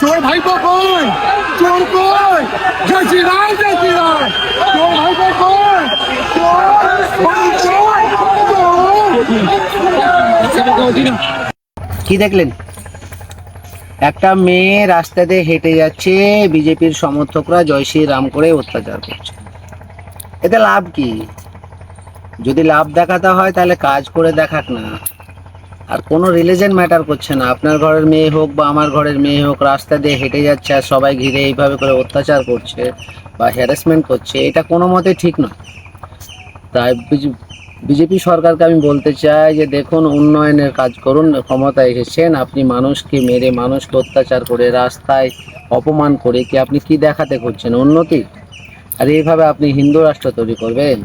চোর ভাইপো কই? চোর কই? জয় শ্রীরাম, জয় শ্রীরাম। চোর ভাইপো কই? কি দেখলেন? একটা মেয়ে রাস্তাতে হেঁটে যাচ্ছে, বিজেপির সমর্থকরা জয় শ্রীরাম করে অত্যাচার করছে। এতে লাভ কি? যদি লাভ দেখাতে হয় তাহলে কাজ করে দেখাক না। আর কোনো রিলিজন ম্যাটার করছে না, আপনার ঘরের মেয়ে হোক বা আমার ঘরের মেয়ে হোক, রাস্তা দিয়ে হেঁটে যাচ্ছে আর সবাই ঘিরে এইভাবে করে অত্যাচার করছে বা হ্যারাসমেন্ট করছে, এটা কোনো মতে ঠিক নয়। তাই বিজেপি সরকারকে আমি বলতে চাই যে দেখুন, উন্নয়নের কাজ করুন। ক্ষমতায় এসেছেন, আপনি মানুষকে মেরে, মানুষকে অত্যাচার করে, রাস্তায় অপমান করে কি আপনি কি দেখাতে করছেন? উন্নতি? আর এইভাবে আপনি হিন্দু রাষ্ট্র তৈরি করবেন?